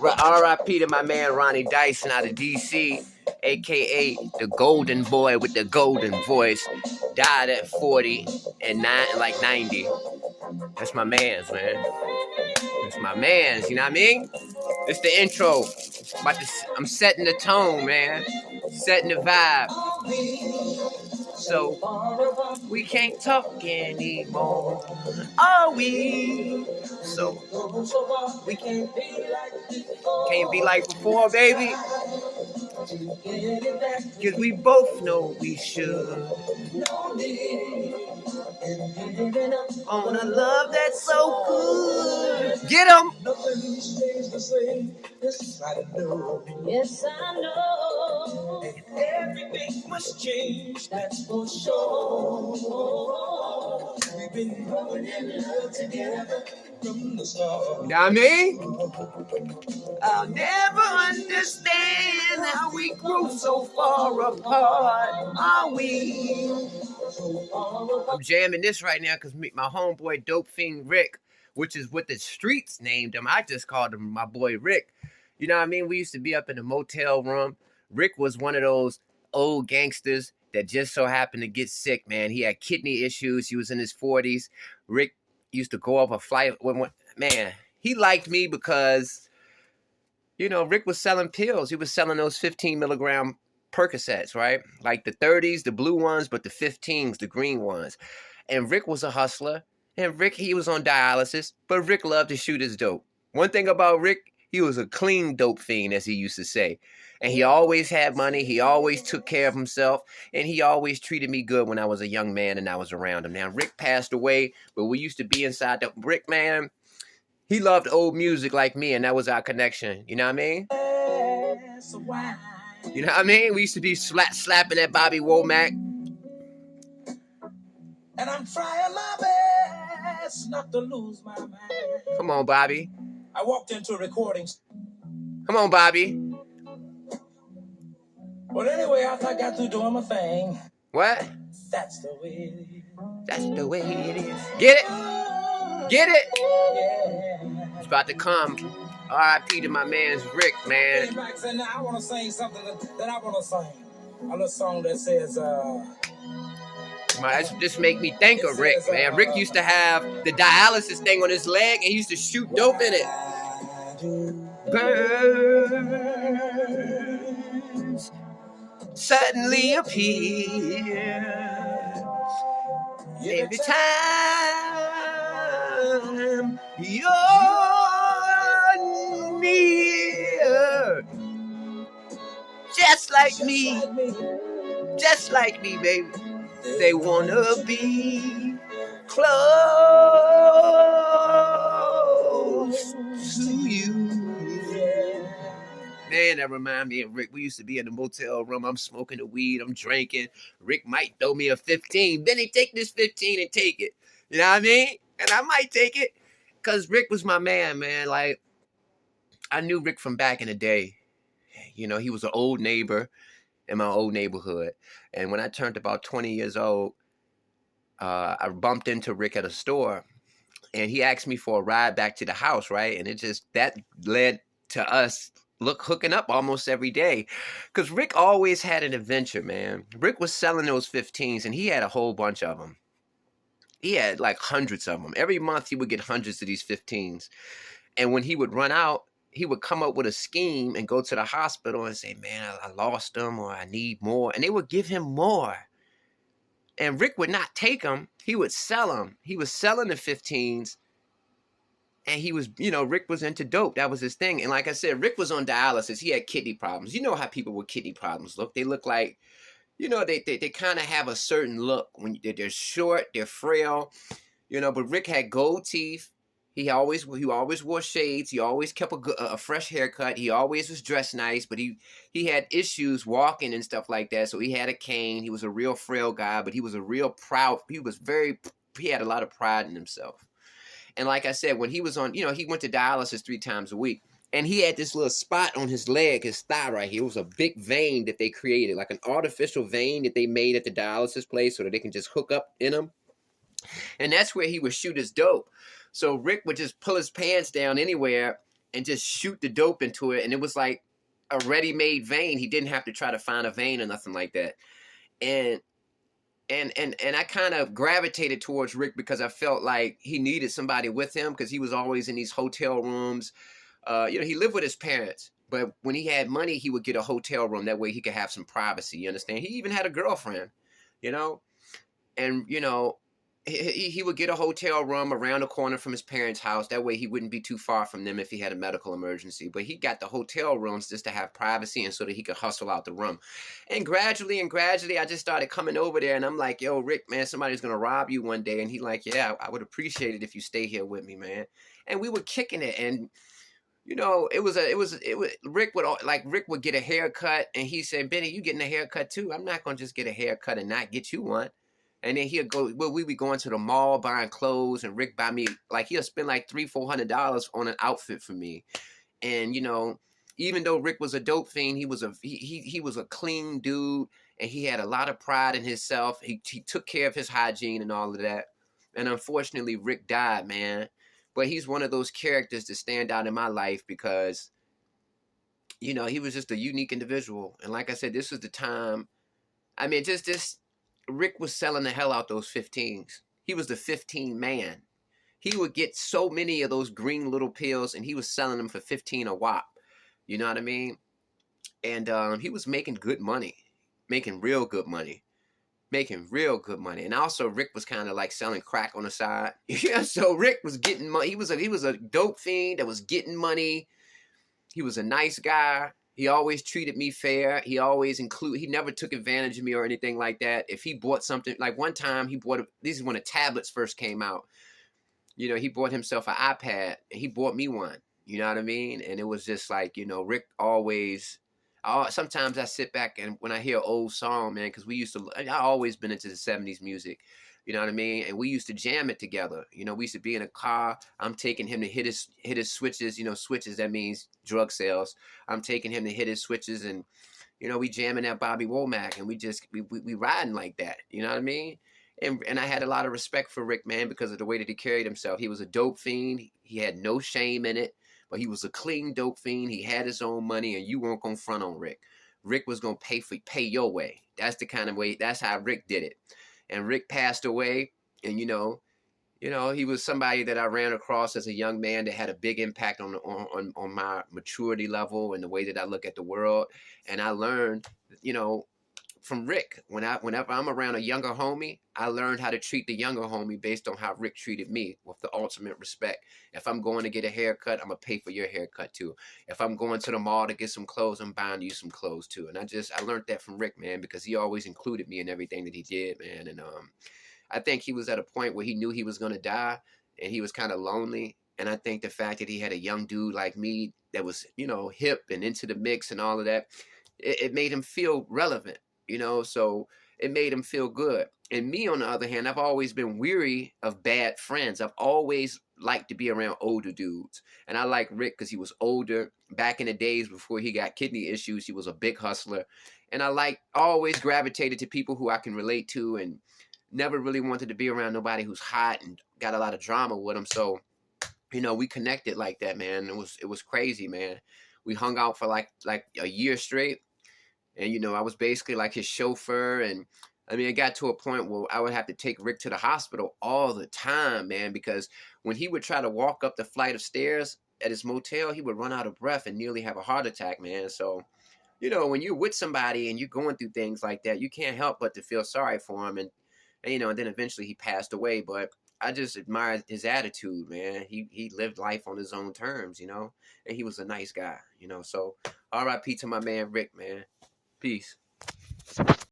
R.I.P. to my man Ronnie Dyson out of D.C., a.k.a. the golden boy with the golden voice. Died at 40 and 90. That's my man's, man. That's my man's, you know what I mean? It's the intro. I'm setting the tone, man. Setting the vibe. So, we can't talk anymore. Are we? So, we can't be like before, baby. Cause we both know we should. On a love that's so good. Get 'em! Yes, I know. Everything must change, that's for sure. We've been growing in love together from the start. You know what I mean? I'll never understand how we grew so far apart. Are we? I'm jamming this right now because my homeboy Dopefiend Rick, which is what the streets named him. I just called him my boy Rick. You know what I mean? We used to be up in the motel room. Rick was one of those old gangsters that just so happened to get sick, man. He had kidney issues. He was in his 40s. Rick used to go off a flight. Man, he liked me because, you know, Rick was selling pills. He was selling those 15 milligram Percocets, right? Like the 30s, the blue ones, but the 15s, the green ones. And Rick was a hustler. And Rick, he was on dialysis, but Rick loved to shoot his dope. One thing about Rick, he was a clean dope fiend, as he used to say. And he always had money. He always took care of himself. And he always treated me good when I was a young man and I was around him. Now, Rick passed away, but we used to be inside the Rick, man. He loved old music like me, and that was our connection. You know what I mean? You know what I mean? We used to be slapping at Bobby Womack. And I'm trying my best not to lose my mind. Come on, Bobby. I walked into recordings. Come on, Bobby. Well, anyway, after I got through doing my thing. What? That's the way it is. That's the way it is. Get it? Get it? Yeah. It's about to come. R.I.P. to my man's Rick, man. Now I want to sing something that I want to sing. A little song that says, This make me think of Rick, man. Rick used to have the dialysis thing on his leg, and he used to shoot dope in it. Birds suddenly appear every time you're near. Just like me, baby. They wanna be close to you. Man, that remind me of Rick. We used to be in the motel room. I'm smoking the weed. I'm drinking. Rick might throw me a 15. Benny, take this 15 and take it. You know what I mean? And I might take it because Rick was my man. Like, I knew Rick from back in the day. You know, he was an old neighbor in my old neighborhood. And when I turned about 20 years old, I bumped into Rick at a store. And he asked me for a ride back to the house, right? And that led to us hooking up almost every day. Because Rick always had an adventure, man. Rick was selling those 15s, and he had a whole bunch of them. He had like hundreds of them. Every month, he would get hundreds of these 15s. And when he would run out, he would come up with a scheme and go to the hospital and say, man, I lost them, or I need more. And they would give him more. And Rick would not take them. He would sell them. He was selling the 15s. And he was, you know, Rick was into dope. That was his thing. And like I said, Rick was on dialysis. He had kidney problems. You know how people with kidney problems look. They look like, you know, they kind of have a certain look. When they're short, they're frail, you know. But Rick had gold teeth. He always wore shades. He always kept a fresh haircut. He always was dressed nice. But he had issues walking and stuff like that. So he had a cane. He was a real frail guy. But he was a real proud. He had a lot of pride in himself. And like I said, when he was on, you know, he went to dialysis 3 times a week. And he had this little spot on his leg, his thigh right here. It was a big vein that they created, like an artificial vein that they made at the dialysis place so that they can just hook up in him. And that's where he would shoot his dope. So Rick would just pull his pants down anywhere and just shoot the dope into it. And it was like a ready-made vein. He didn't have to try to find a vein or nothing like that. And I kind of gravitated towards Rick because I felt like he needed somebody with him, because he was always in these hotel rooms. He lived with his parents, but when he had money, he would get a hotel room. That way he could have some privacy. You understand? He even had a girlfriend, you know, and he would get a hotel room around the corner from his parents' house. That way he wouldn't be too far from them if he had a medical emergency. But he got the hotel rooms just to have privacy and so that he could hustle out the room. And gradually, I just started coming over there, and I'm like, yo, Rick, man, somebody's going to rob you one day. And he like, yeah, I would appreciate it if you stay here with me, man. And we were kicking it. And Rick would get a haircut, and he said, Benny, you getting a haircut too? I'm not going to just get a haircut and not get you one. And then we be going to the mall buying clothes, and Rick buy me, like, he'll spend like $300-$400 on an outfit for me. And, even though Rick was a dope fiend, he was a clean dude, and he had a lot of pride in himself. He took care of his hygiene and all of that. And unfortunately, Rick died, man. But he's one of those characters that stand out in my life because, he was just a unique individual. And like I said, this was the time, I mean, Rick was selling the hell out those 15s. He was the 15 man. He would get so many of those green little pills, and he was selling them for 15 a whop. You know what I mean? And he was making good money, making real good money. And also Rick was kind of like selling crack on the side. Yeah, so Rick was getting money. He was a dope fiend that was getting money. He was a nice guy. He always treated me fair. He never took advantage of me or anything like that. If he bought something, like one time this is when the tablets first came out. He bought himself an iPad, and he bought me one. You know what I mean? And it was just like, Rick always, sometimes I sit back and when I hear an old song, man, because I always been into the 70s music. You know what I mean? And we used to jam it together. We used to be in a car. I'm taking him to hit his switches. Switches, that means drug sales. I'm taking him to hit his switches, and, we jamming that Bobby Womack, and we riding like that. You know what I mean? And I had a lot of respect for Rick, man, because of the way that he carried himself. He was a dope fiend. He had no shame in it, but he was a clean dope fiend. He had his own money, and you weren't going to front on Rick. Rick was going to pay your way. That's the kind of way, that's how Rick did it. And Rick passed away, and he was somebody that I ran across as a young man that had a big impact on my maturity level and the way that I look at the world. And I learned, from Rick, whenever I'm around a younger homie, I learned how to treat the younger homie based on how Rick treated me, with the ultimate respect. If I'm going to get a haircut, I'm gonna pay for your haircut too. If I'm going to the mall to get some clothes, I'm buying you some clothes too. And I learned that from Rick, man, because he always included me in everything that he did, man. And I think he was at a point where he knew he was gonna die, and he was kind of lonely. And I think the fact that he had a young dude like me that was, hip and into the mix and all of that, it made him feel relevant. So it made him feel good. And me, on the other hand, I've always been weary of bad friends. I've always liked to be around older dudes. And I like Rick because he was older. Back in the days before he got kidney issues, he was a big hustler. And I always gravitated to people who I can relate to, and never really wanted to be around nobody who's hot and got a lot of drama with them. So, we connected like that, man. It was crazy, man. We hung out for like a year straight. And, I was basically like his chauffeur. And I mean, it got to a point where I would have to take Rick to the hospital all the time, man, because when he would try to walk up the flight of stairs at his motel, he would run out of breath and nearly have a heart attack, man. So, when you're with somebody and you're going through things like that, you can't help but to feel sorry for him. And then eventually he passed away. But I just admired his attitude, man. He lived life on his own terms, and he was a nice guy, So RIP to my man Rick, man. Peace.